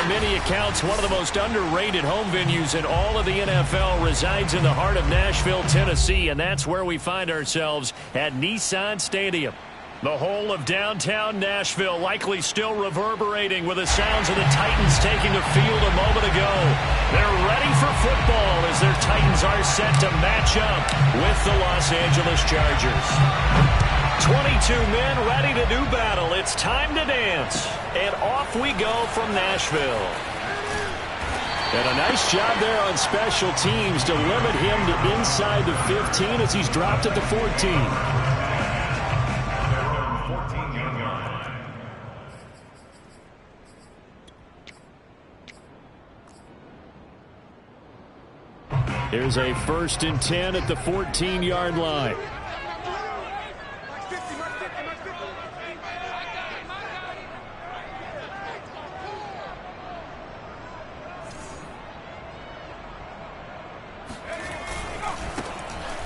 many accounts, one of the most underrated home venues in all of the NFL resides in the heart of Nashville, Tennessee, and that's where we find ourselves at Nissan Stadium. The whole of downtown Nashville likely still reverberating with the sounds of the Titans taking the field a moment ago. They're ready for football as their Titans are set to match up with the Los Angeles Chargers. 22 men ready to do battle. It's time to dance. And off we go from Nashville. And a nice job there on special teams to limit him to inside the 15 as he's dropped at the 14. Here's a 1st and 10 at the 14-yard line.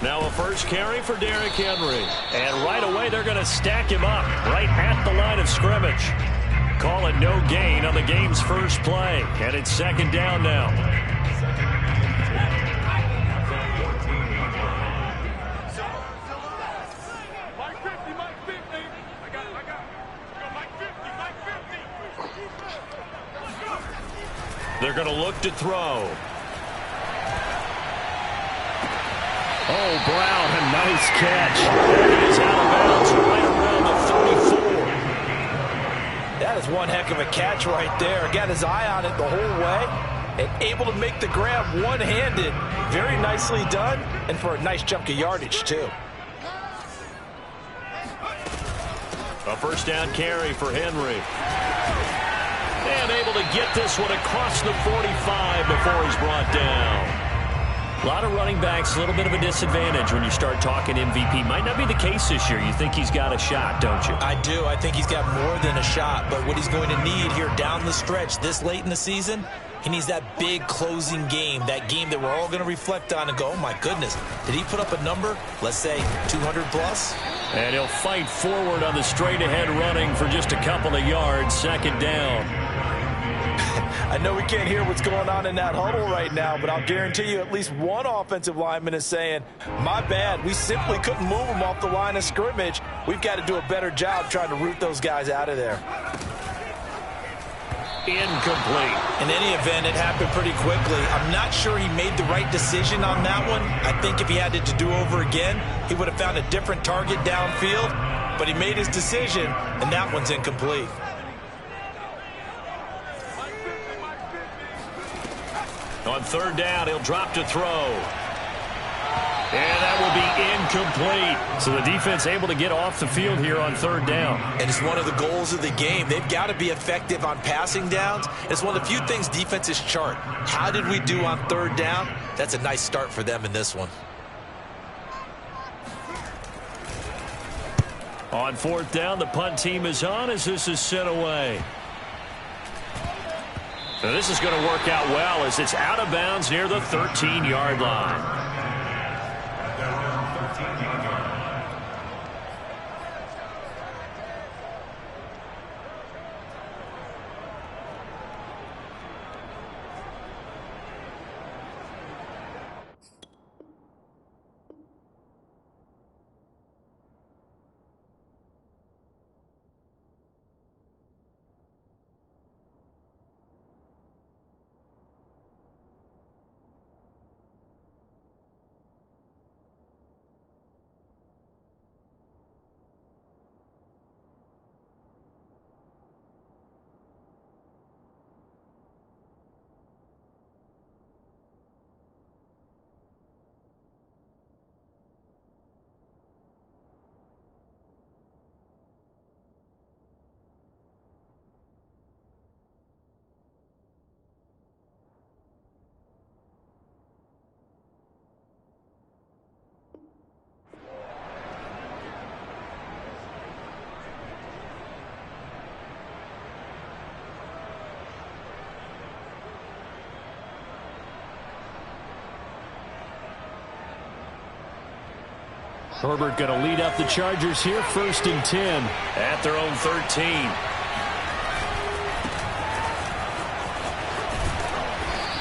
Now a first carry for Derrick Henry. And right away they're going to stack him up right at the line of scrimmage. Call it no gain on the game's first play. And it's 2nd down now. They're going to look to throw. Oh, Brown, a nice catch. That is out of bounds right around the 34. That is one heck of a catch right there. Got his eye on it the whole way and able to make the grab one-handed. Very nicely done, and for a nice chunk of yardage, too. A first down carry for Henry. And able to get this one across the 45 before he's brought down. A lot of running backs, a little bit of a disadvantage when you start talking MVP. Might not be the case this year. You think he's got a shot, don't you? I do. I think he's got more than a shot. But what he's going to need here down the stretch this late in the season, he needs that big closing game, that game that we're all going to reflect on and go, oh, my goodness, did he put up a number, let's say 200 plus? And he'll fight forward on the straight-ahead running for just a couple of yards, 2nd down. I know we can't hear what's going on in that huddle right now, but I'll guarantee you at least one offensive lineman is saying, my bad, we simply couldn't move them off the line of scrimmage. We've got to do a better job trying to root those guys out of there. Incomplete. In any event, it happened pretty quickly. I'm not sure he made the right decision on that one. I think if he had it to do over again, he would have found a different target downfield, but he made his decision, and that one's incomplete. On 3rd down, he'll drop to throw. And that will be incomplete. So the defense able to get off the field here on 3rd down. And it's one of the goals of the game. They've got to be effective on passing downs. It's one of the few things defenses chart. How did we do on 3rd down? That's a nice start for them in this one. On 4th down, the punt team is on as this is sent away. Now this is going to work out well as it's out of bounds near the 13-yard line. Herbert going to lead up the Chargers here, 1st and 10 at their own 13.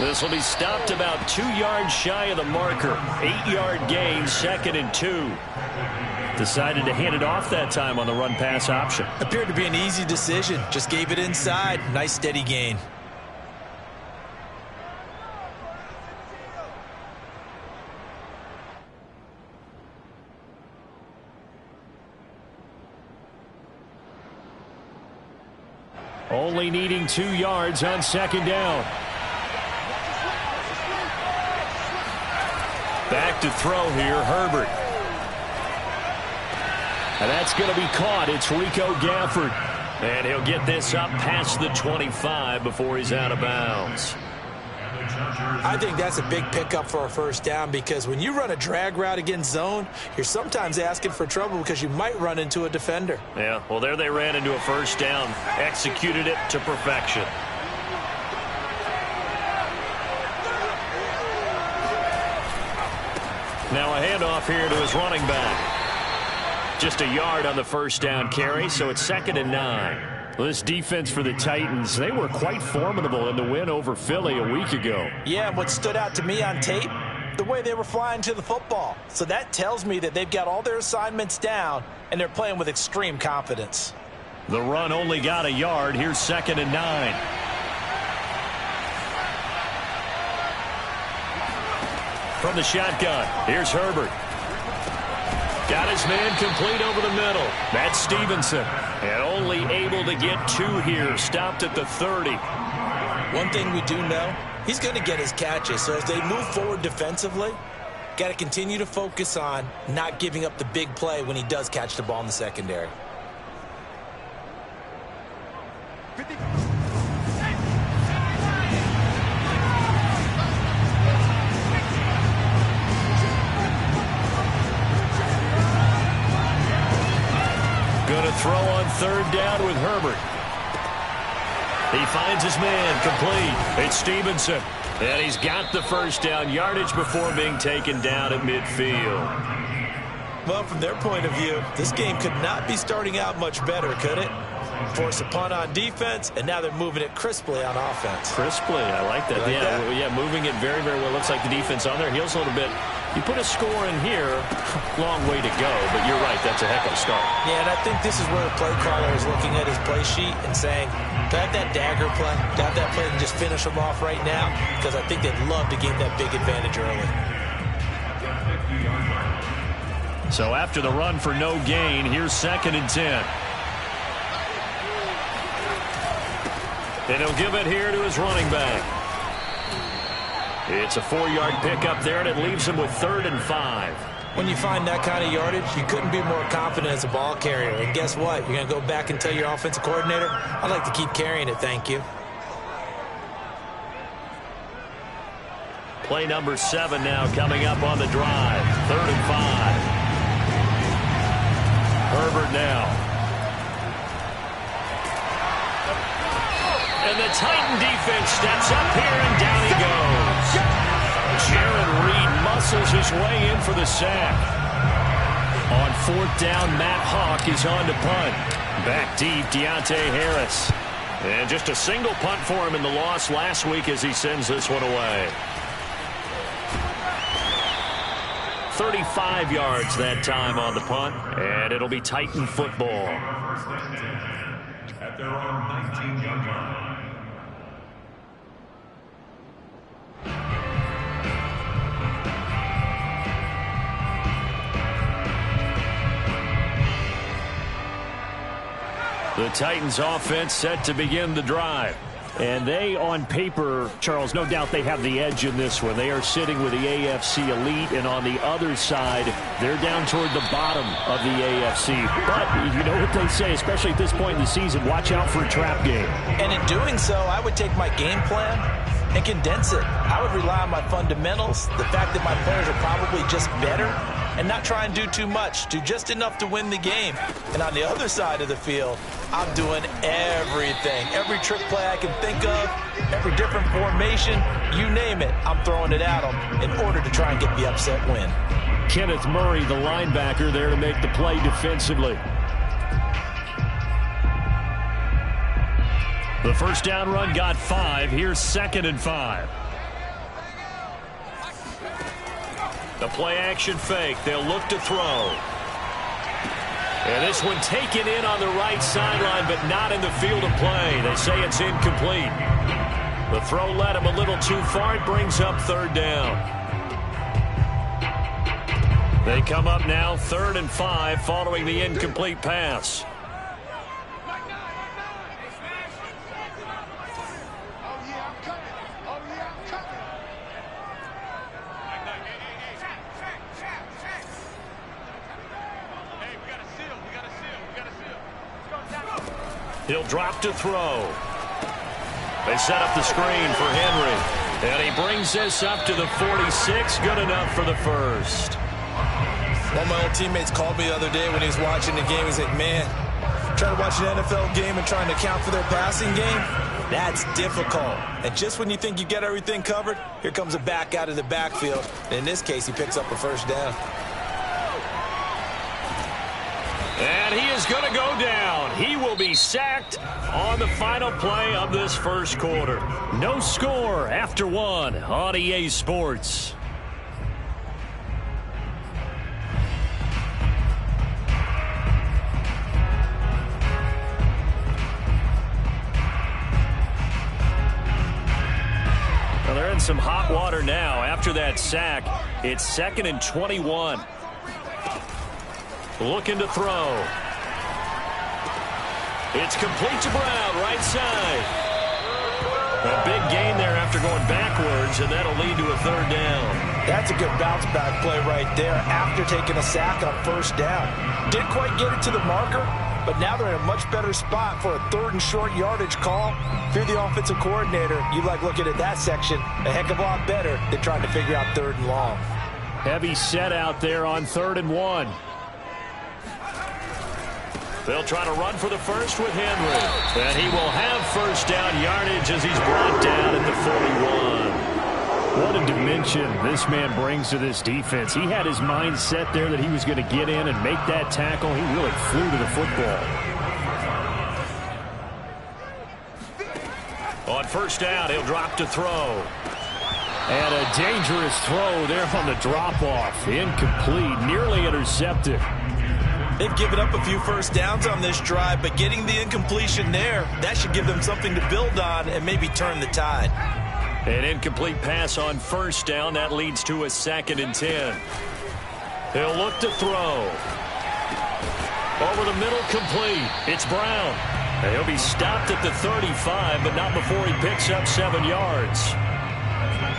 This will be stopped about 2 yards shy of the marker. 8-yard gain, 2nd and 2. Decided to hand it off that time on the run-pass option. Appeared to be an easy decision. Just gave it inside. Nice steady gain. Only needing 2 yards on 2nd down. Back to throw here, Herbert. And that's going to be caught. It's Rico Gafford. And he'll get this up past the 25 before he's out of bounds. I think that's a big pickup for a first down, because when you run a drag route against zone, you're sometimes asking for trouble because you might run into a defender. Yeah, well, there they ran into a first down. Executed it to perfection. Now a handoff here to his running back. Just a yard on the first down carry, so it's 2nd and 9. Well, this defense for the Titans, they were quite formidable in the win over Philly a week ago. Yeah, and what stood out to me on tape, the way they were flying to the football. So that tells me that they've got all their assignments down, and they're playing with extreme confidence. The run only got a yard. Here's 2nd and 9. From the shotgun, here's Herbert. Got his man complete over the middle. That's Stevenson. And only able to get 2 here. Stopped at the 30. One thing we do know, he's going to get his catches. So as they move forward defensively, got to continue to focus on not giving up the big play when he does catch the ball in the secondary. Going to throw on 3rd down with Herbert. He finds his man complete. It's Stevenson. And he's got the first down yardage before being taken down at midfield. Well, from their point of view, this game could not be starting out much better, could it? Force a punt on defense, and now they're moving it crisply on offense. Crisply, I like that. Yeah, moving it very, very well. Looks like the defense on their heels a little bit. You put a score in here, long way to go, but you're right, that's a heck of a start. Yeah, and I think this is where the play caller is looking at his play sheet and saying, to have that dagger play, to have that play and just finish them off right now, because I think they'd love to gain that big advantage early. So after the run for no gain, here's 2nd and 10. And he'll give it here to his running back. It's a 4-yard pickup there, and it leaves him with 3rd and 5. When you find that kind of yardage, you couldn't be more confident as a ball carrier. And guess what? You're going to go back and tell your offensive coordinator, I'd like to keep carrying it, thank you. Play number 7 now coming up on the drive. 3rd and 5. Herbert now. And the Titan defense steps up here, and down he goes. Jaron Reed muscles his way in for the sack. On 4th down, Matt Hawk is on to punt. Back deep, Deontay Harris. And just a single punt for him in the loss last week as he sends this one away. 35 yards that time on the punt, and it'll be Titan football. At their own 19-yard line. The Titans offense set to begin the drive. And they, on paper, Charles, no doubt they have the edge in this one. They are sitting with the AFC elite, and on the other side, they're down toward the bottom of the AFC. But you know what they say, especially at this point in the season, watch out for a trap game. And in doing so, I would take my game plan and condense it. I would rely on my fundamentals, the fact that my players are probably just better, and not try and do too much, do just enough to win the game. And on the other side of the field, I'm doing everything. Every trick play I can think of, every different formation, you name it, I'm throwing it at them in order to try and get the upset win. Kenneth Murray, the linebacker, there to make the play defensively. The first down run got 5. Here's 2nd and 5. The play action fake. They'll look to throw. And this one taken in on the right sideline, but not in the field of play. They say it's incomplete. The throw led him a little too far. It brings up third down. They come up now 3rd and 5 following the incomplete pass. He'll drop to throw. They set up the screen for Henry. And he brings this up to the 46. Good enough for the first. One of my old teammates called me the other day when he was watching the game. He's like, man, trying to watch an NFL game and trying to account for their passing game, that's difficult. And just when you think you get everything covered, here comes a back out of the backfield. And in this case, he picks up a first down. And he is going to go down. He will be sacked on the final play of this first quarter. No score after 1 on EA Sports. Well, they're in some hot water now. After that sack, it's 2nd and 21. Looking to throw. It's complete to Brown, right side. A big gain there after going backwards, and that'll lead to a 3rd down. That's a good bounce back play right there after taking a sack on first down. Didn't quite get it to the marker, but now they're in a much better spot for a 3rd and short yardage call. If you're the offensive coordinator, you like looking at that section a heck of a lot better than trying to figure out 3rd and long. Heavy set out there on 3rd and 1. They'll try to run for the first with Henry. And he will have first down yardage as he's brought down at the 41. What a dimension this man brings to this defense. He had his mind set there that he was going to get in and make that tackle. He really flew to the football. On first down, he'll drop to throw. And a dangerous throw there on the drop-off. Incomplete, nearly intercepted. They've given up a few first downs on this drive, but getting the incompletion there, that should give them something to build on and maybe turn the tide. An incomplete pass on first down. That leads to a 2nd and 10. He'll look to throw. Over the middle, complete. It's Brown. And he'll be stopped at the 35, but not before he picks up 7 yards.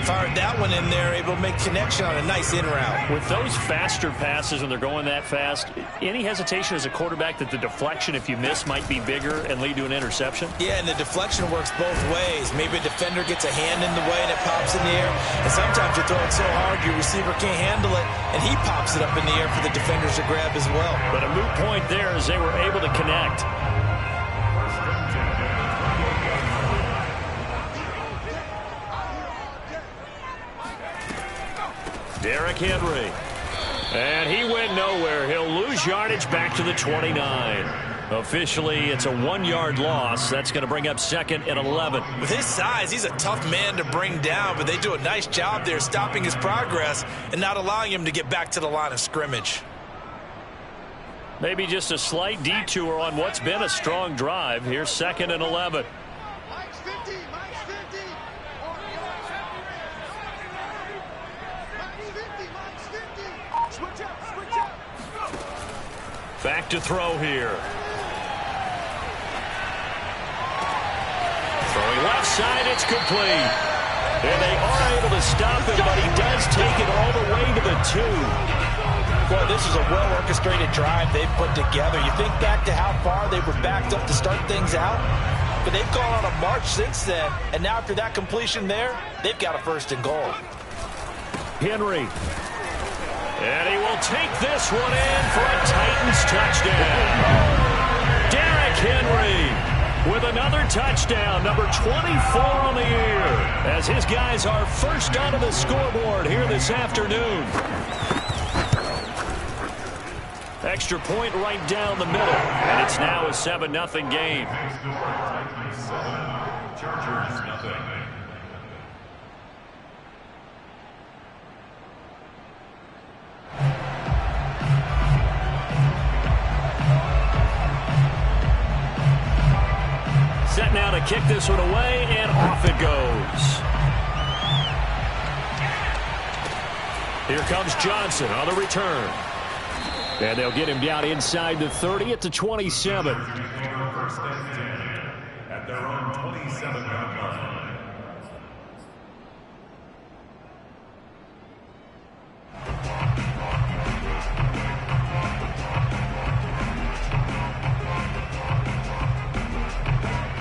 Fired that one in there, able to make connection on a nice in route. With those faster passes when they're going that fast, any hesitation as a quarterback that the deflection, if you miss, might be bigger and lead to an interception? Yeah, and the deflection works both ways. Maybe a defender gets a hand in the way and it pops in the air. And sometimes you throw it so hard your receiver can't handle it, and he pops it up in the air for the defenders to grab as well. But a moot point there as they were able to connect. Derrick Henry. And he went nowhere. He'll lose yardage back to the 29. Officially, it's a 1-yard loss. That's going to bring up 2nd and 11. With his size, he's a tough man to bring down, but they do a nice job there stopping his progress and not allowing him to get back to the line of scrimmage. Maybe just a slight detour on what's been a strong drive. Here's 2nd and 11. Back to throw here. Throwing left side, it's complete. And they are able to stop him, but he does take it all the way to the 2. Boy, this is a well-orchestrated drive they've put together. You think back to how far they were backed up to start things out, but they've gone on a march since then, and now after that completion there, they've got a 1st and goal. Henry. And he will take this one in for a Titans touchdown. Derrick Henry with another touchdown, number 24 on the year, as his guys are first onto the scoreboard here this afternoon. Extra point right down the middle, and it's now a 7-0 game. Chargers nothing. to kick this one away, and off it goes. Here comes Johnson on the return. And they'll get him down inside the 30 at the 27. At their own 27-yard line.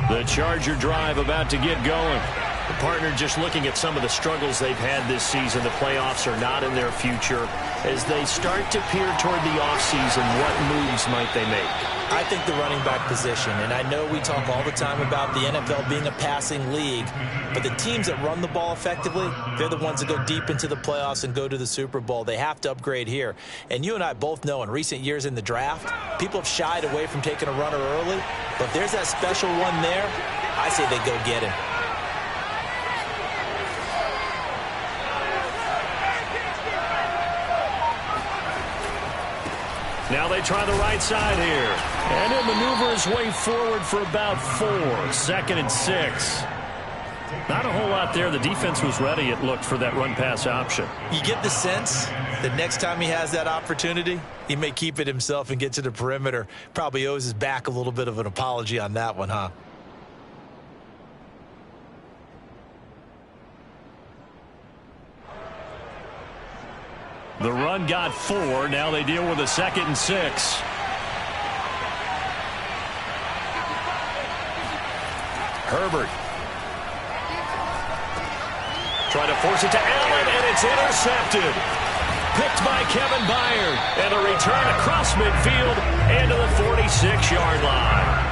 The Charger drive about to get going. The partner just looking at some of the struggles they've had this season. The playoffs are not in their future. As they start to peer toward the offseason, what moves might they make? I think the running back position, and I know we talk all the time about the NFL being a passing league, but the teams that run the ball effectively, they're the ones that go deep into the playoffs and go to the Super Bowl. They have to upgrade here. And you and I both know in recent years in the draft, people have shied away from taking a runner early, but if there's that special one there, I say they go get him. Now they try the right side here. And he'll maneuver his way forward for about 4. 2nd and 6. Not a whole lot there. The defense was ready, it looked, for that run-pass option. You get the sense that next time he has that opportunity, he may keep it himself and get to the perimeter. Probably owes his back a little bit of an apology on that one, huh? The run got 4. Now they deal with a 2nd and 6. Herbert. Trying to force it to Allen, and it's intercepted. Picked by Kevin Byard. And a return across midfield and to the 46-yard line.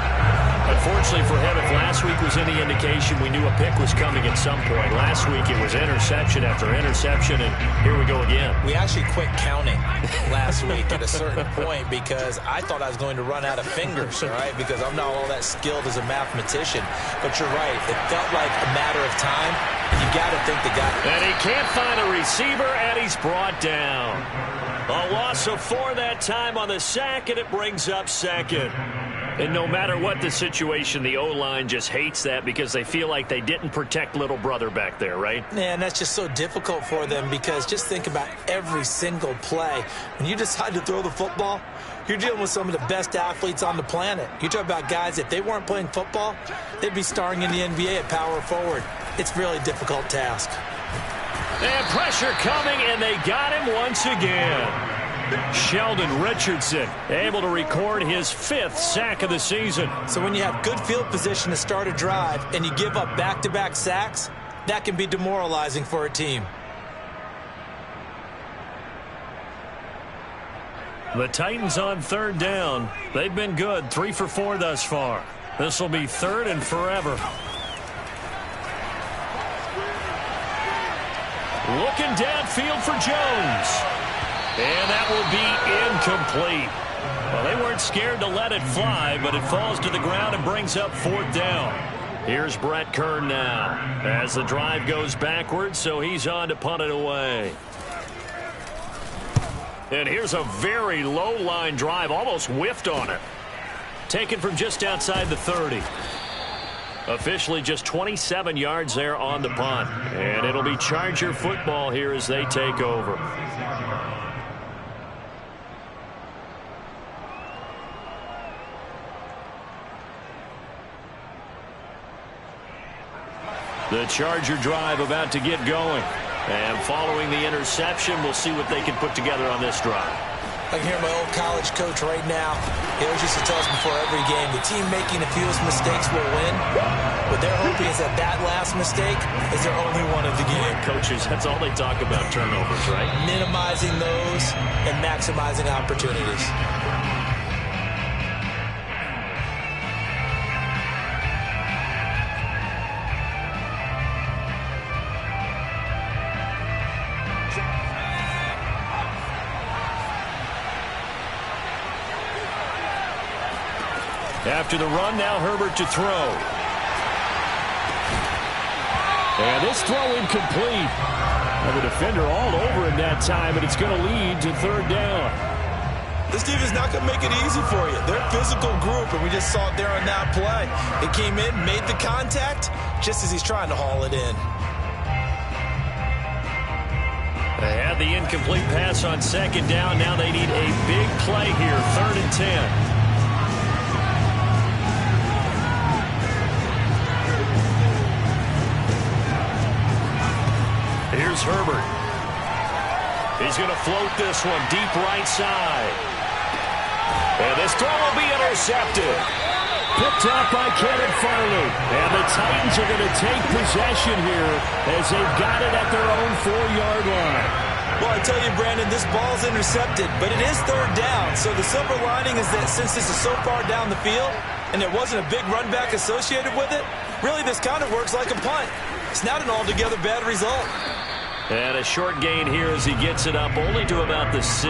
Unfortunately for him, if last week was any indication, we knew a pick was coming at some point. Last week it was interception after interception, and here we go again. We actually quit counting last week at a certain point because I thought I was going to run out of fingers, all right, because I'm not all that skilled as a mathematician. But you're right. It felt like a matter of time, and you got to think the guy. And he can't find a receiver, and he's brought down. A loss of 4 that time on the sack, and it brings up 2nd. And no matter what the situation, the O-line just hates that because they feel like they didn't protect little brother back there, right? Yeah, and that's just so difficult for them because just think about every single play. When you decide to throw the football, you're dealing with some of the best athletes on the planet. You talk about guys, if they weren't playing football, they'd be starring in the NBA at power forward. It's a really difficult task. And pressure coming, and they got him once again. Sheldon Richardson able to record his 5th sack of the season. So when you have good field position to start a drive and you give up back-to-back sacks, that can be demoralizing for a team. The Titans on 3rd down. They've been good, 3 for 4 thus far. This will be 3rd and forever. Looking downfield for Jones. And that will be incomplete. Well, they weren't scared to let it fly, but it falls to the ground and brings up 4th down. Here's Brett Kern now as the drive goes backwards, so he's on to punt it away. And here's a very low-line drive, almost whiffed on it. Taken from just outside the 30. Officially just 27 yards there on the punt. And it'll be Charger football here as they take over. The Charger drive about to get going. And following the interception, we'll see what they can put together on this drive. I can hear my old college coach right now. He always used to tell us before every game, the team making the fewest mistakes will win. What they're hoping is that that last mistake is their only one of the game. Coaches, that's all they talk about, turnovers, right? Minimizing those and maximizing opportunities. After the run, now Herbert to throw. And this throw incomplete. And the defender all over him that time, and it's going to lead to 3rd down. This defense is not going to make it easy for you. They're a physical group, and we just saw it there on that play. It came in, made the contact, just as he's trying to haul it in. They had the incomplete pass on second down. Now they need a big play here, 3rd and 10. Here's Herbert. He's going to float this one deep right side. And this throw will be intercepted. Picked off by Kevin Farley. And the Titans are going to take possession here as they've got it at their own 4-yard line. Well, I tell you, Brandon, this ball's intercepted, but it is 3rd down. So the silver lining is that since this is so far down the field and there wasn't a big run back associated with it, really this kind of works like a punt. It's not an altogether bad result. And a short gain here as he gets it up only to about the 6.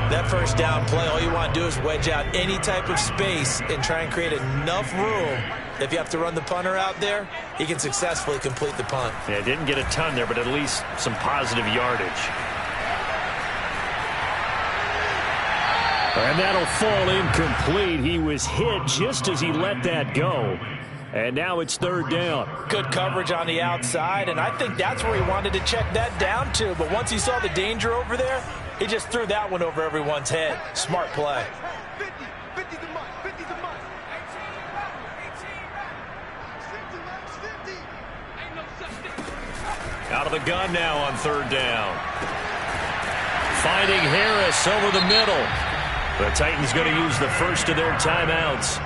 That first down play, all you want to do is wedge out any type of space and try and create enough room. If you have to run the punter out there, he can successfully complete the punt. Yeah, didn't get a ton there, but at least some positive yardage. And that'll fall incomplete. He was hit just as he let that go. And now it's 3rd down. Good coverage on the outside, and I think that's where he wanted to check that down to. But once he saw the danger over there, he just threw that one over everyone's head. Smart play. Out of the gun now on 3rd down. Finding Harris over the middle. The Titans going to use the first of their timeouts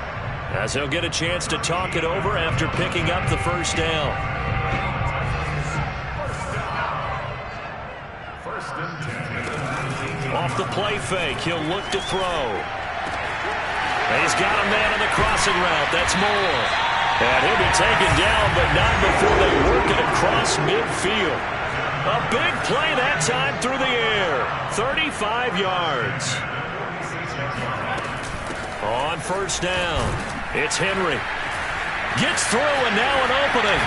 as they'll get a chance to talk it over after picking up the first down. Off the play fake, he'll look to throw. He's got a man on the crossing route. That's Moore. And he'll be taken down, but not before they work it across midfield. A big play that time through the air. 35 yards. On 1st down, it's Henry. Gets through, and now an opening.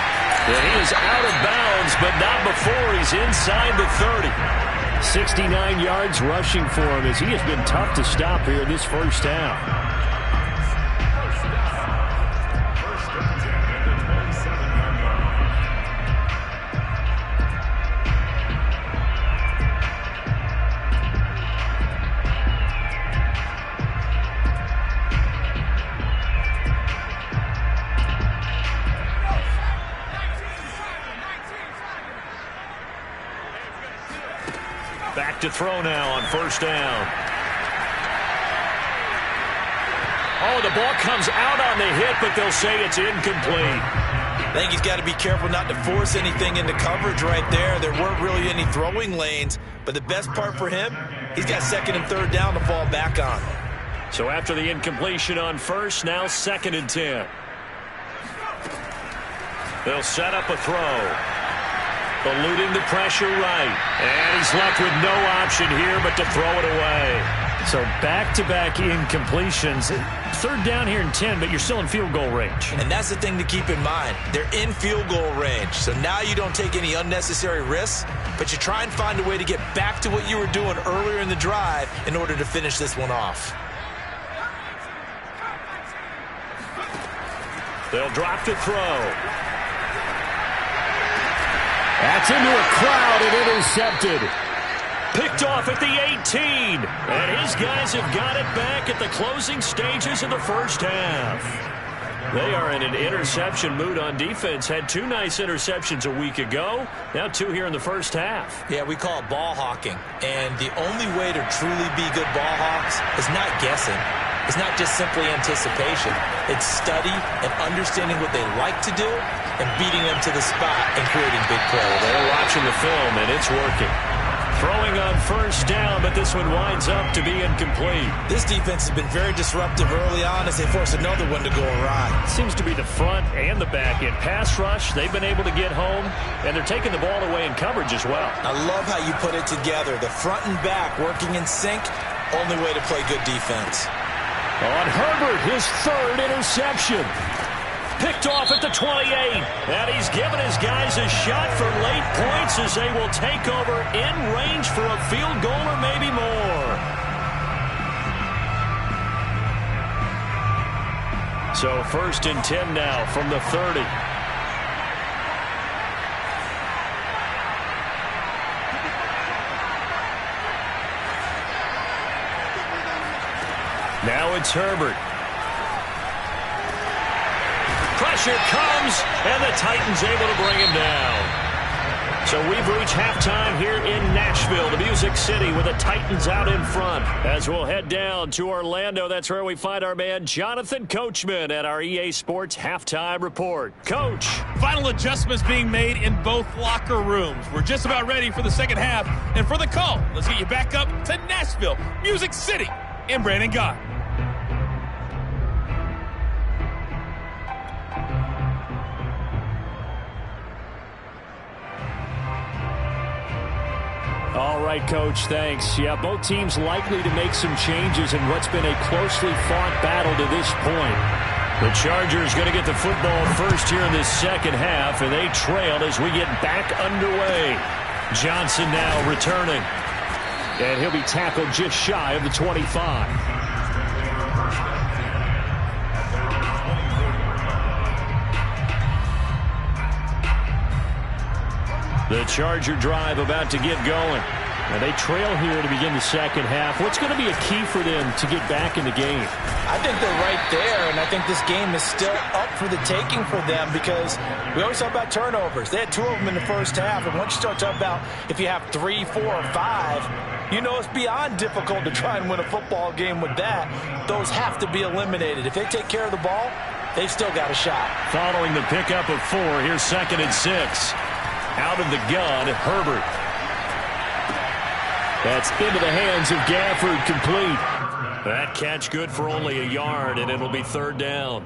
And he is out of bounds, but not before he's inside the 30. 69 yards rushing for him as he has been tough to stop here in this first half. Back to throw now on 1st down. Oh, the ball comes out on the hit, but they'll say it's incomplete. I think he's got to be careful not to force anything into coverage right there. There weren't really any throwing lanes, but the best part for him, he's got 2nd and 3rd down to fall back on. So after the incompletion on 1st, now 2nd and 10. They'll set up a throw. Eluding the pressure right. And he's left with no option here but to throw it away. So back-to-back incompletions. 3rd down here and 10, but you're still in field goal range. And that's the thing to keep in mind. They're in field goal range. So now you don't take any unnecessary risks, but you try and find a way to get back to what you were doing earlier in the drive in order to finish this one off. They'll drop to throw. That's into a crowd and intercepted. Picked off at the 18. And his guys have got it back at the closing stages of the first half. They are in an interception mood on defense. Had 2 nice interceptions a week ago. Now 2 here in the first half. Yeah, we call it ball hawking. And the only way to truly be good ball hawks is not guessing. It's not just simply anticipation. It's study and understanding what they like to do and beating them to the spot and creating big plays. They're watching the film, and it's working. Throwing on 1st down, but this one winds up to be incomplete. This defense has been very disruptive early on as they force another one to go awry. Seems to be the front and the back end. Pass rush, they've been able to get home, and they're taking the ball away in coverage as well. I love how you put it together. The front and back working in sync, only way to play good defense. On Herbert, his 3rd interception. Picked off at the the 28. And he's given his guys a shot for late points as they will take over in range for a field goal or maybe more. So 1st and 10 now from the 30. Now it's Herbert. Pressure comes, and the Titans able to bring him down. So we've reached halftime here in Nashville, the Music City, with the Titans out in front. As we'll head down to Orlando, that's where we find our man Jonathan Coachman at our EA Sports Halftime Report. Coach. Final adjustments being made in both locker rooms. We're just about ready for the second half. And for the call, let's get you back up to Nashville, Music City, and Brandon Gott. All right, Coach, thanks. Yeah, both teams likely to make some changes in what's been a closely fought battle to this point. The Chargers going to get the football first here in this second half, and they trail as we get back underway. Johnson now returning, and he'll be tackled just shy of the 25. The Charger drive about to get going. And they trail here to begin the second half. What's going to be a key for them to get back in the game? I think they're right there, and I think this game is still up for the taking for them because we always talk about turnovers. They had 2 of them in the first half, and once you start talking about if you have 3, 4, or 5, you know it's beyond difficult to try and win a football game with that. Those have to be eliminated. If they take care of the ball, they've still got a shot. Following the pickup of 4, here's 2nd and 6. Out of the gun, Herbert. That's into the hands of Gafford, complete. That catch good for only a yard, and it'll be 3rd down.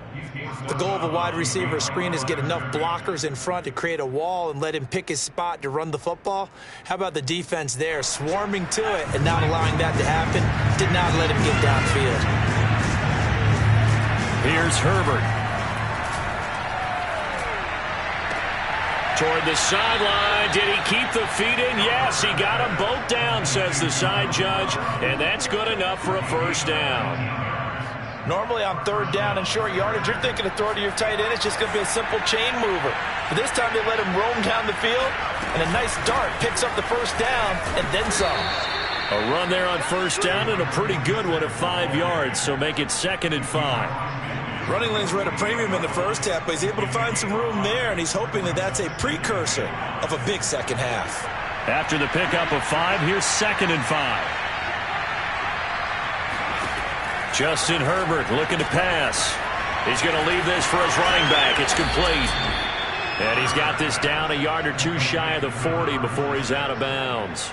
The goal of a wide receiver screen is get enough blockers in front to create a wall and let him pick his spot to run the football. How about the defense there, swarming to it and not allowing that to happen? Did not let him get downfield. Here's Herbert. Toward the sideline. Did he keep the feet in? Yes, he got them both down, says the side judge, and that's good enough for a 1st down. Normally on 3rd down and short yardage, you're thinking of throw to your tight end. It's just going to be a simple chain mover. But this time they let him roam down the field, and a nice dart picks up the 1st down and then some. A run there on 1st down and a pretty good one of 5 yards, so make it 2nd and 5. Running lanes were at a premium in the first half, but he's able to find some room there, and he's hoping that that's a precursor of a big second half. After the pickup of 5, here's 2nd and 5. Justin Herbert looking to pass. He's going to leave this for his running back. It's complete. And he's got this down a yard or 2 shy of the 40 before he's out of bounds.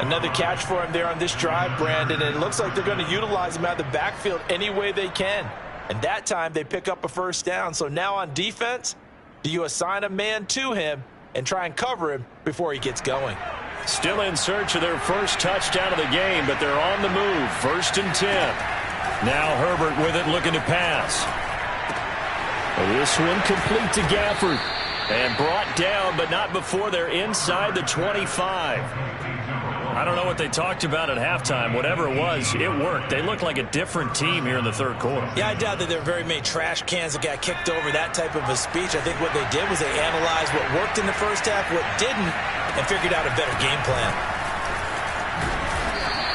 Another catch for him there on this drive, Brandon, and it looks like they're going to utilize him out of the backfield any way they can. And that time they pick up a 1st down. So now on defense, do you assign a man to him and try and cover him before he gets going? Still in search of their first touchdown of the game, but they're on the move. 1st and 10. Now Herbert with it, looking to pass. This one complete to Gafford. And brought down, but not before they're inside the 25. I don't know what they talked about at halftime. Whatever it was, it worked. They look like a different team here in the 3rd quarter. Yeah, I doubt that there are very many trash cans that got kicked over, that type of a speech. I think what they did was they analyzed what worked in the first half, what didn't, and figured out a better game plan.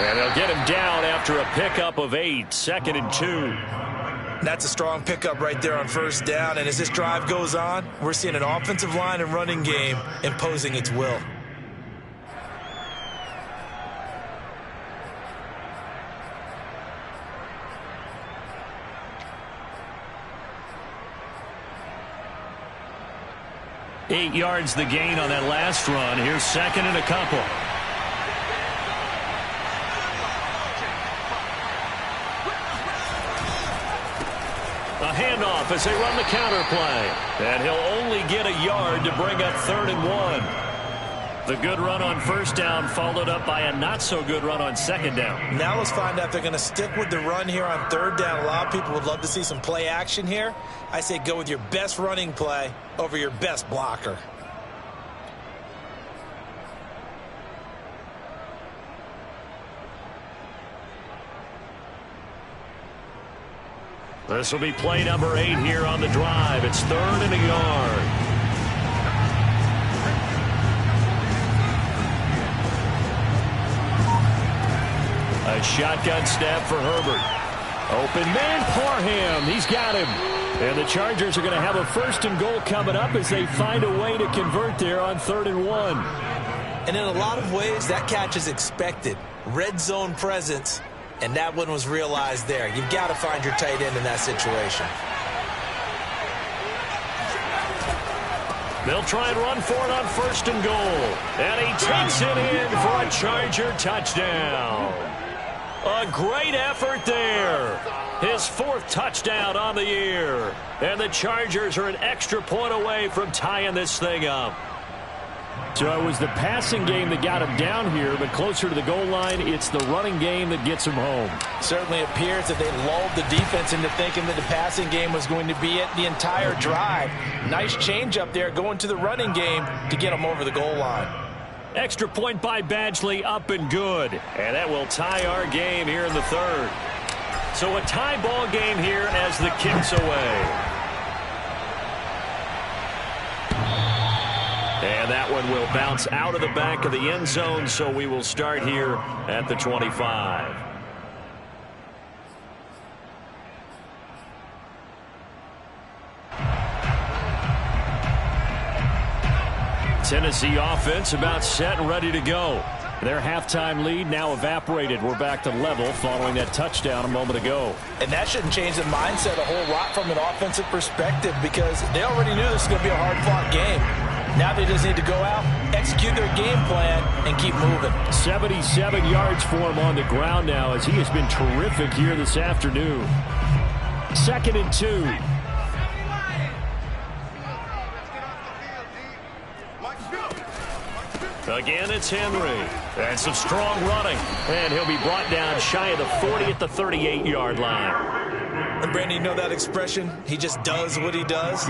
And they'll get him down after a pickup of 8, 2nd and 2. That's a strong pickup right there on 1st down, and as this drive goes on, we're seeing an offensive line and running game imposing its will. Eight yards the gain on that last run. Here's 2nd and a couple. A handoff as they run the counter play. And he'll only get a yard to bring up 3rd and 1. The good run on first down followed up by a not-so-good run on second down. Now let's find out if they're going to stick with the run here on third down. A lot of people would love to see some play action here. I say go with your best running play over your best blocker. This will be play number 8 here on the drive. It's 3rd and a yard. A shotgun snap for Herbert. Open man, Parham. He's got him. And the Chargers are going to have a 1st and goal coming up as they find a way to convert there on 3rd and 1. And in a lot of ways, that catch is expected. Red zone presence, and that one was realized there. You've got to find your tight end in that situation. They'll try and run for it on 1st and goal. And he takes it in for a Charger touchdown. A great effort there. His 4th touchdown on the year. And the Chargers are an extra point away from tying this thing up. So it was the passing game that got him down here, but closer to the goal line, it's the running game that gets him home. Certainly appears that they lulled the defense into thinking that the passing game was going to be it the entire drive. Nice change up there going to the running game to get them over the goal line. Extra point by Badgley, up and good. And that will tie our game here in the 3rd. So a tie ball game here as the kick's away. And that one will bounce out of the back of the end zone, so we will start here at the 25. Tennessee offense about set and ready to go. Their halftime lead now evaporated. We're back to level following that touchdown a moment ago. And that shouldn't change the mindset a whole lot from an offensive perspective because they already knew this was going to be a hard-fought game. Now they just need to go out, execute their game plan, and keep moving. 77 yards for him on the ground now as he has been terrific here this afternoon. 2nd and 2. Again, it's Henry. And some strong running. And he'll be brought down shy of the 40 at the 38-yard line. And Brandon, you know that expression? He just does what he does.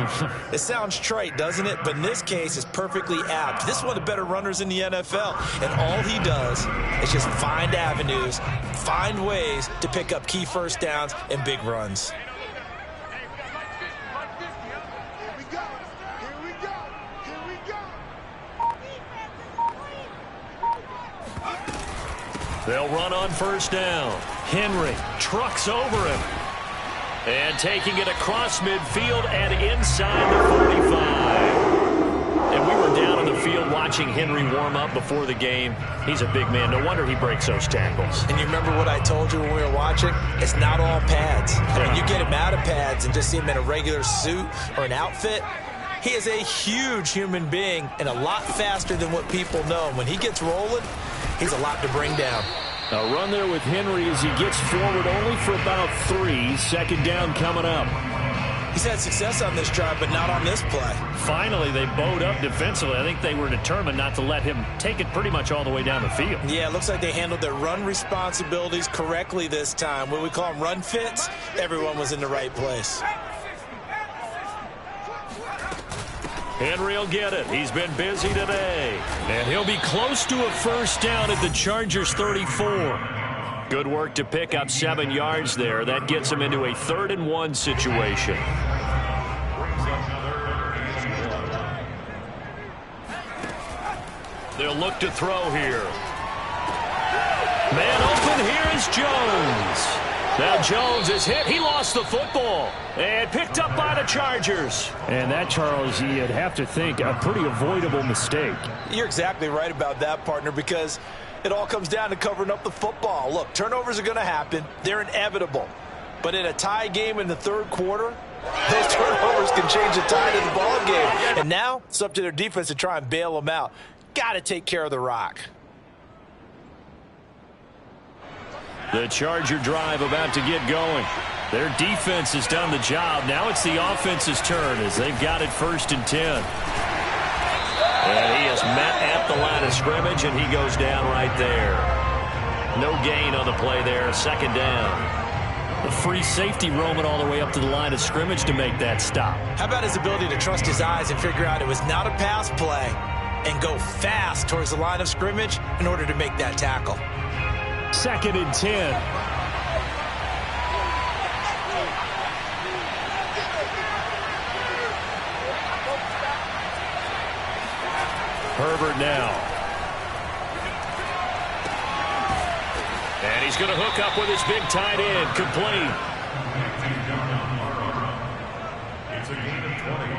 It sounds trite, doesn't it? But in this case, it's perfectly apt. This is one of the better runners in the NFL. And all he does is just find avenues, find ways to pick up key first downs and big runs. They'll run on 1st down. Henry trucks over him. And taking it across midfield and inside the 45. And we were down on the field watching Henry warm up before the game. He's a big man. No wonder he breaks those tackles. And you remember what I told you when we were watching? It's not all pads. When you get him out of pads and just see him in a regular suit or an outfit, he is a huge human being and a lot faster than what people know. When he gets rolling, he's a lot to bring down. A run there with Henry as he gets forward only for about 3. 2nd down coming up. He's had success on this drive, but not on this play. Finally, they bowed up defensively. I think they were determined not to let him take it pretty much all the way down the field. Yeah, it looks like they handled their run responsibilities correctly this time. When we call them run fits, everyone was in the right place. Henry will get it. He's been busy today. And he'll be close to a 1st down at the Chargers 34. Good work to pick up 7 yards there. That gets him into a 3rd and 1 situation. They'll look to throw here. Man open, here is Jones. Now Jones is hit. He lost the football. And picked up by the Chargers. And that, Charles, you'd have to think a pretty avoidable mistake. You're exactly right about that, partner, because it all comes down to covering up the football. Look, turnovers are going to happen. They're inevitable. But in a tie game in the 3rd quarter, those turnovers can change the tide of the ball game. And now it's up to their defense to try and bail them out. Got to take care of the rock. The Charger drive about to get going. Their defense has done the job. Now it's the offense's turn as they've got it 1st and 10. And he is met at the line of scrimmage, and he goes down right there. No gain on the play there, second down. A free safety roaming all the way up to the line of scrimmage to make that stop. How about his ability to trust his eyes and figure out it was not a pass play and go fast towards the line of scrimmage in order to make that tackle. Second and 10. Herbert now. And he's going to hook up with his big tight end, complete. It's a gain of 20.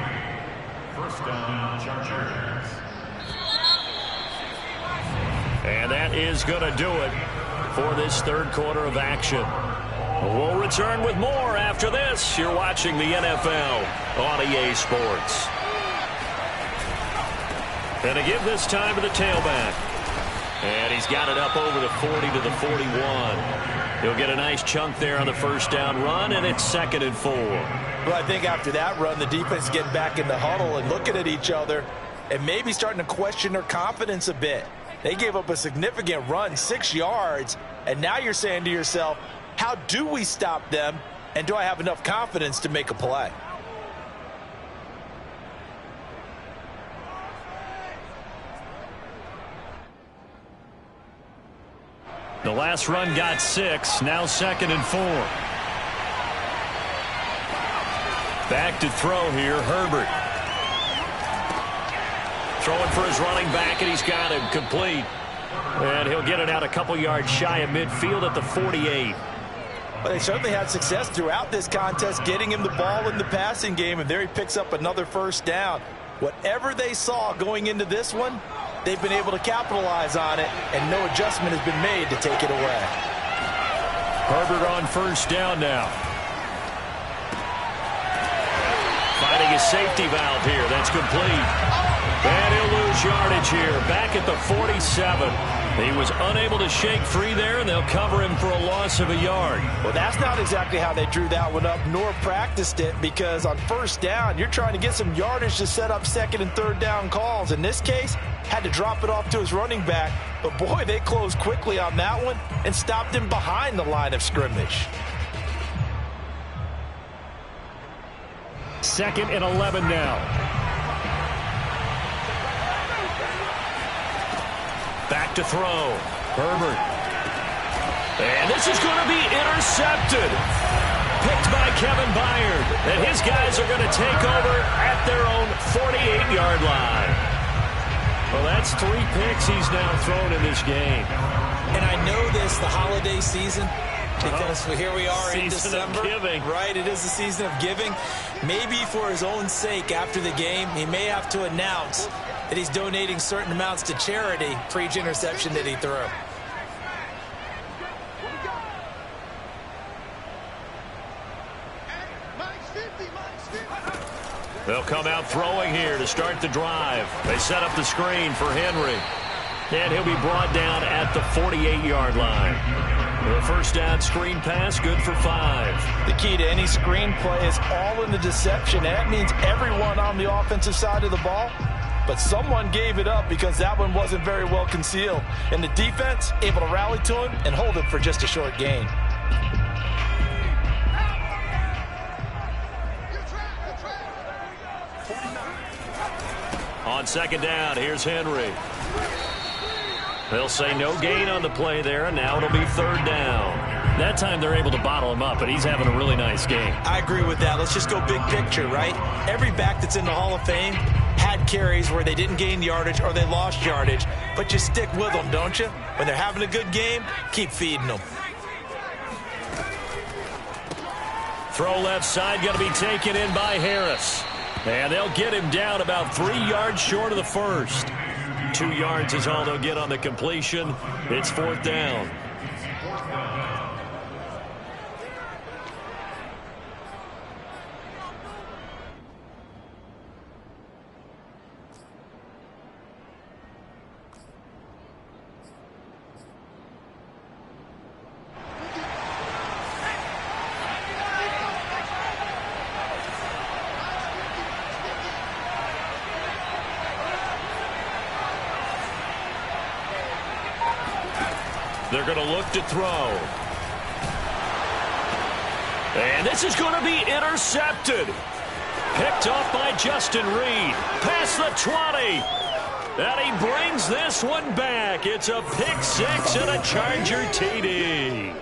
First down, Chargers. And that is going to do it for this third quarter of action. We'll return with more after this. You're watching the NFL on EA Sports. And to give this time to the tailback. And he's got it up over the 40 to the 41. He'll get a nice chunk there on the first down run, and it's second and 4. Well, I think after that run, the defense is getting back in the huddle and looking at each other and maybe starting to question their confidence a bit. They gave up a significant run, 6 yards, and now you're saying to yourself, how do we stop them, and do I have enough confidence to make a play? The last run got 6, now second and 4. Back to throw here, Herbert. Throwing for his running back, and he's got him complete. And he'll get it out a couple yards shy of midfield at the 48. Well, they certainly had success throughout this contest getting him the ball in the passing game, and there he picks up another first down. Whatever they saw going into this one, they've been able to capitalize on it, and no adjustment has been made to take it away. Herbert on first down now. Finding a safety valve here. That's complete. And he'll lose yardage here. Back at the 47. He was unable to shake free there, and they'll cover him for a loss of a yard. Well, that's not exactly how they drew that one up, nor practiced it, because on first down, you're trying to get some yardage to set up second and third down calls. In this case, had to drop it off to his running back. But, boy, they closed quickly on that one and stopped him behind the line of scrimmage. Second and 11 now. Back to throw. Herbert. And this is going to be intercepted. Picked by Kevin Byard. And his guys are going to take over at their own 48-yard line. Well, that's 3 picks he's now thrown in this game. And I know this, the holiday season, because here we are in December. Season of giving. Right, it is the season of giving. Maybe for his own sake after the game, he may have to announce that he's donating certain amounts to charity for each interception that he threw. They'll come out throwing here to start the drive. They set up the screen for Henry. And he'll be brought down at the 48-yard line. The first down screen pass, good for 5. The key to any screen play is all in the deception. And that means everyone on the offensive side of the ball. But someone gave it up because that one wasn't very well concealed. And the defense able to rally to him and hold it for just a short gain. On second down, here's Henry. They'll say no gain on the play there, and now it'll be third down. That time they're able to bottle him up, but he's having a really nice game. I agree with that. Let's just go big picture, right? Every back that's in the Hall of Fame had carries where they didn't gain yardage or they lost yardage, but you stick with them, don't you? When they're having a good game, keep feeding them. Throw left side, going to be taken in by Harris. And they'll get him down about 3 yards short of the first. 2 yards is all they'll get on the completion. It's fourth down. They're going to look to throw. And this is going to be intercepted. Picked off by Justin Reed. Past the 20. And he brings this one back. It's a pick six and a Charger TD.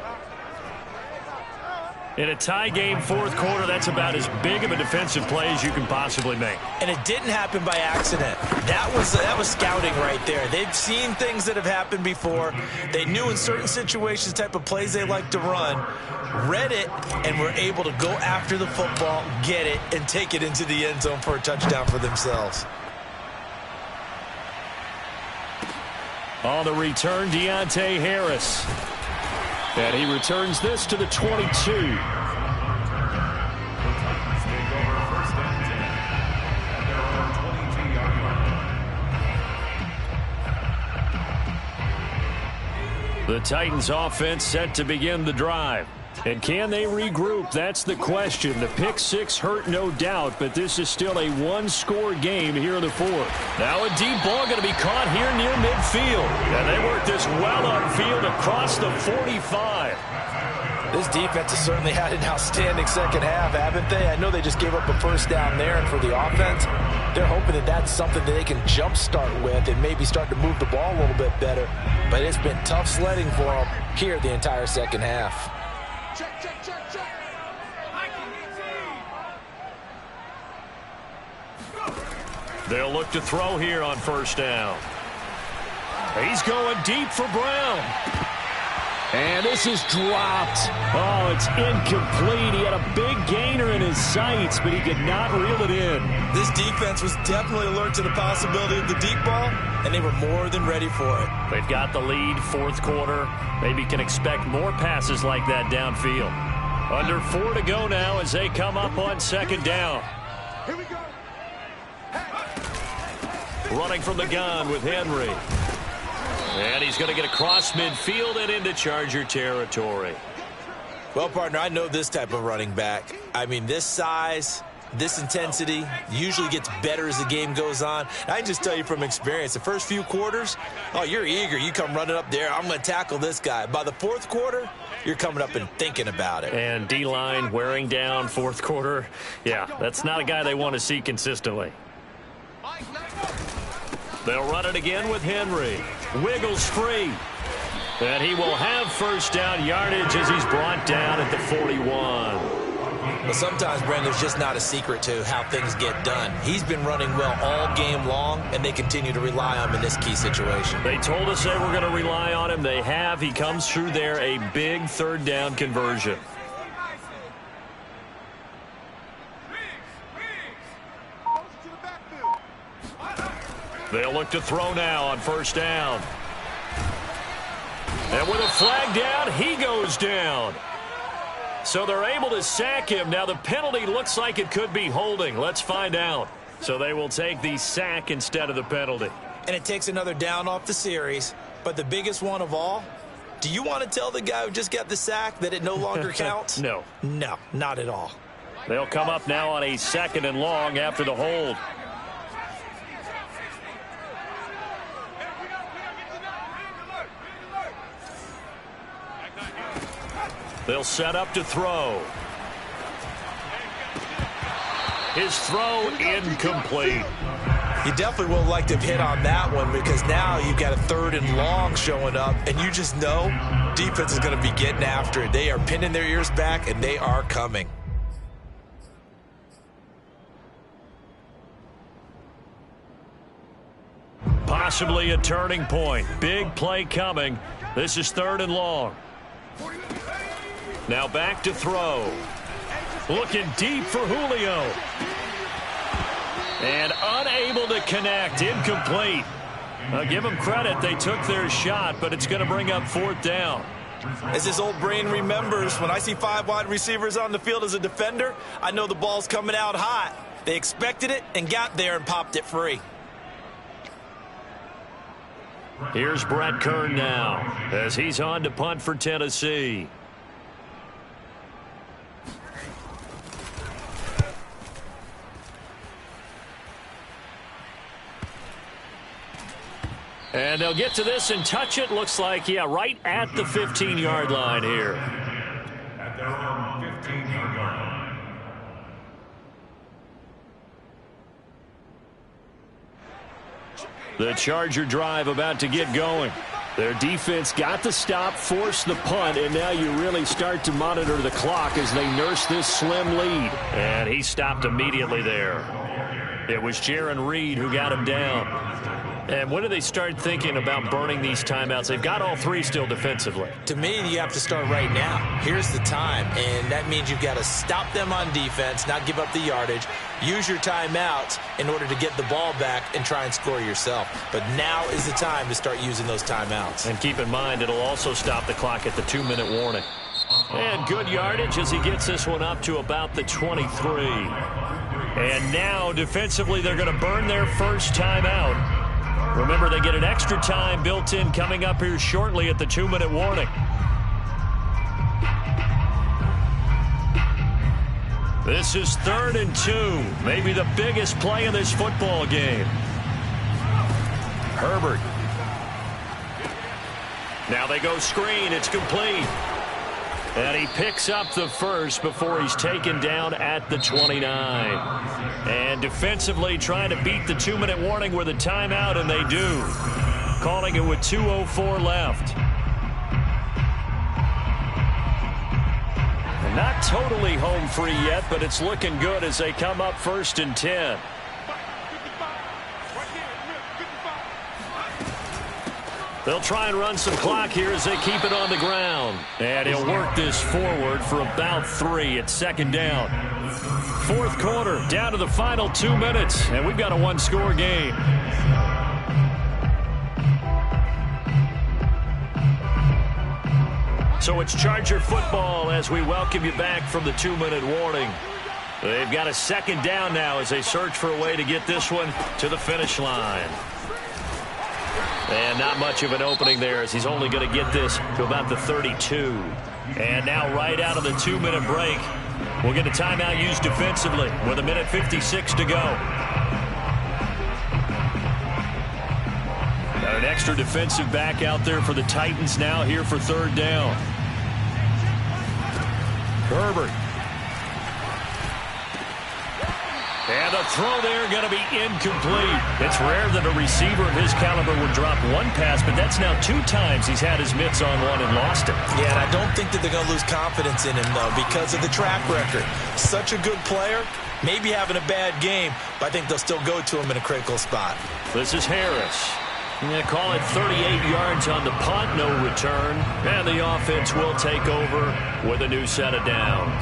In a tie game fourth quarter, that's about as big of a defensive play as you can possibly make. And it didn't happen by accident. That was scouting right there. They've seen things that have happened before. They knew in certain situations the type of plays they like to run, read it, and were able to go after the football, get it, and take it into the end zone for a touchdown for themselves. On the return, Deontay Harris. And he returns this to the 22. The Titans offense set to begin the drive. And can they regroup? That's the question. The pick six hurt, no doubt, but this is still a one-score game here in the fourth. Now a deep ball going to be caught here near midfield. And they work this well upfield across the 45. This defense has certainly had an outstanding second half, haven't they? I know they just gave up a first down there, and for the offense, they're hoping that that's something that they can jumpstart with and maybe start to move the ball a little bit better. But it's been tough sledding for them here the entire second half. They'll look to throw here on first down. He's going deep for Brown. And this is dropped. Oh, it's incomplete. He had a big gainer in his sights, but he could not reel it in. This defense was definitely alert to the possibility of the deep ball, and they were more than ready for it. They've got the lead, fourth quarter. Maybe can expect more passes like that downfield. Under 4 to go now as they come up on second down. Here we go. Running from the gun with Henry. And he's going to get across midfield and into Charger territory. Well, partner, I know this type of running back. I mean, this size, this intensity usually gets better as the game goes on. I can just tell you from experience, the first few quarters, oh, you're eager. You come running up there, I'm going to tackle this guy. By the fourth quarter, you're coming up and thinking about it. And D-line wearing down fourth quarter. Yeah, that's not a guy they want to see consistently. They'll run it again with Henry. Wiggles free. And he will have first down yardage as he's brought down at the 41. But sometimes, Brandon, there's just not a secret to how things get done. He's been running well all game long, and they continue to rely on him in this key situation. They told us they were going to rely on him. They have. He comes through there, a big third down conversion. They'll look to throw now on first down. And with a flag down, he goes down. So they're able to sack him. Now the penalty looks like it could be holding. Let's find out. So they will take the sack instead of the penalty. And it takes another down off the series. But the biggest one of all, do you want to tell the guy who just got the sack that it no longer counts? No. No, not at all. They'll come up now on a second and long after the hold. They'll set up to throw. His throw incomplete. You definitely would like to have hit on that one because now you've got a third and long showing up, and you just know defense is going to be getting after it. They are pinning their ears back, and they are coming. Possibly a turning point. Big play coming. This is third and long. Now back to throw. Looking deep for Julio. And unable to connect. Incomplete. I'll give them credit. They took their shot, but it's going to bring up fourth down. As his old brain remembers, when I see 5 wide receivers on the field as a defender, I know the ball's coming out hot. They expected it and got there and popped it free. Here's Brett Kern now as he's on to punt for Tennessee. And they'll get to this and touch it. Looks like, yeah, right at the 15-yard line here. At their own 15-yard line. The Charger drive about to get going. Their defense got the stop, forced the punt, and now you really start to monitor the clock as they nurse this slim lead. And he stopped immediately there. It was Jarran Reed who got him down. And when do they start thinking about burning these timeouts? They've got all three still defensively. To me, you have to start right now. Here's the time, and that means you've got to stop them on defense, not give up the yardage, use your timeouts in order to get the ball back and try and score yourself. But now is the time to start using those timeouts. And keep in mind, it'll also stop the clock at the 2-minute warning. And good yardage as he gets this one up to about the 23. And now, defensively, they're going to burn their first timeout. Remember, they get an extra time built in coming up here shortly at the 2-minute warning. This is 3rd and 2. Maybe the biggest play in this football game. Herbert. Now they go screen. It's complete. And he picks up the first before he's taken down at the 29. And defensively trying to beat the 2-minute warning with a timeout, and they do. Calling it with 2:04 left. And not totally home free yet, but it's looking good as they come up 1st and 10. They'll try and run some clock here as they keep it on the ground. And he'll work this forward for about 3 at 2nd down. 4th quarter, down to the final 2 minutes, and we've got a 1-score game. So it's Charger football as we welcome you back from the 2-minute warning. They've got a 2nd down now as they search for a way to get this one to the finish line. And not much of an opening there as he's only going to get this to about the 32. And now right out of the 2-minute break, we'll get a timeout used defensively with 1:56 to go. Got an extra defensive back out there for the Titans now here for 3rd down. Herbert. And the throw there going to be incomplete. It's rare that a receiver of his caliber would drop one pass, but that's now 2 times he's had his mitts on one and lost it. Yeah, and I don't think that they're going to lose confidence in him, though, because of the track record. Such a good player, maybe having a bad game, but I think they'll still go to him in a critical spot. This is Harris. They call it 38 yards on the punt, no return. And the offense will take over with a new set of downs.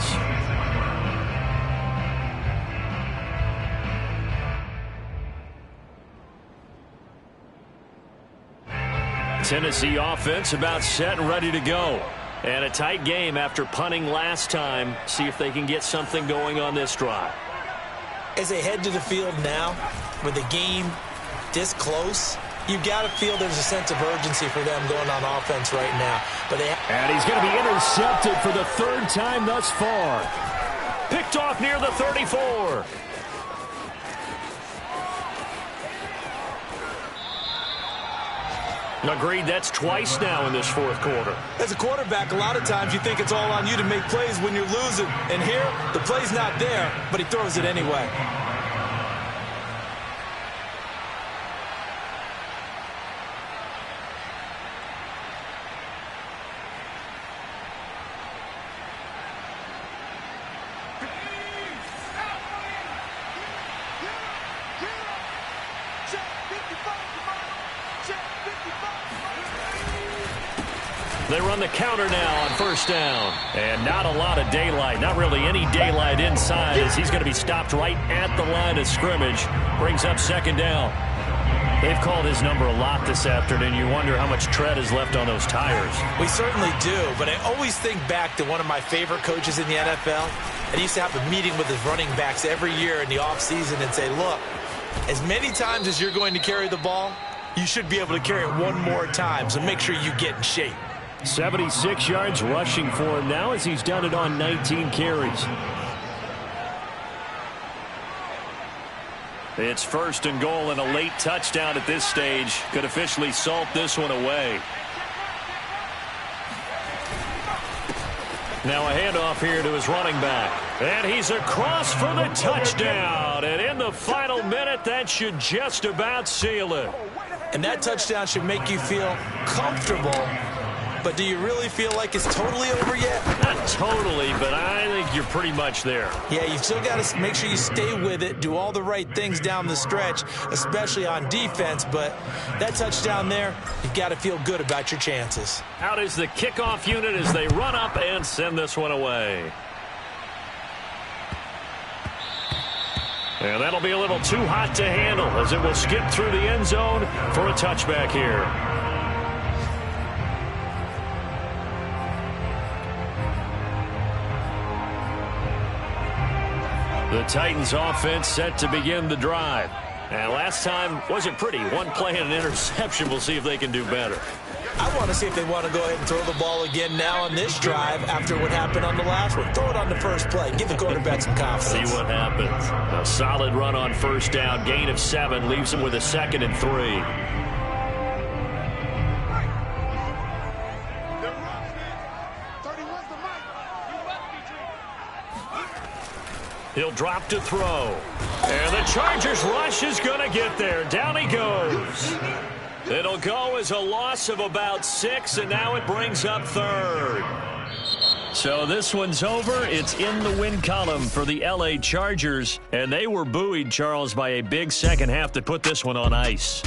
Tennessee offense about set and ready to go. And a tight game after punting last time. See if they can get something going on this drive. As they head to the field now, with the game this close, you've got to feel there's a sense of urgency for them going on offense right now. And he's going to be intercepted for the 3rd time thus far. Picked off near the 34. Agreed, that's twice now in this 4th quarter. As a quarterback, a lot of times you think it's all on you to make plays when you're losing. And here, the play's not there, but he throws it anyway. They run the counter now on 1st down. And not a lot of daylight. Not really any daylight inside as he's going to be stopped right at the line of scrimmage. Brings up 2nd down. They've called his number a lot this afternoon. You wonder how much tread is left on those tires. We certainly do, but I always think back to one of my favorite coaches in the NFL. And he used to have a meeting with his running backs every year in the offseason and say, look, as many times as you're going to carry the ball, you should be able to carry it one more time, so make sure you get in shape. 76 yards rushing for him now as he's done it on 19 carries. It's 1st and goal, and a late touchdown at this stage could officially salt this one away. Now a handoff here to his running back. And he's across for the touchdown. And in the final minute, that should just about seal it. And that touchdown should make you feel comfortable. But do you really feel like it's totally over yet? Not totally, but I think you're pretty much there. Yeah, you've still got to make sure you stay with it, do all the right things down the stretch, especially on defense. But that touchdown there, you've got to feel good about your chances. Out is the kickoff unit as they run up and send this one away. And that'll be a little too hot to handle as it will skip through the end zone for a touchback here. The Titans offense set to begin the drive. And last time wasn't pretty. One play and an interception. We'll see if they can do better. I want to see if they want to go ahead and throw the ball again now on this drive after what happened on the last one. Throw it on the first play. Give the quarterback some confidence. See what happens. A solid run on 1st down. Gain of 7 leaves him with a 2nd and 3. He'll drop to throw. And the Chargers rush is going to get there. Down he goes. It'll go as a loss of about 6, and now it brings up 3rd. So this one's over. It's in the win column for the L.A. Chargers, and they were buoyed, Charles, by a big second half that put this one on ice.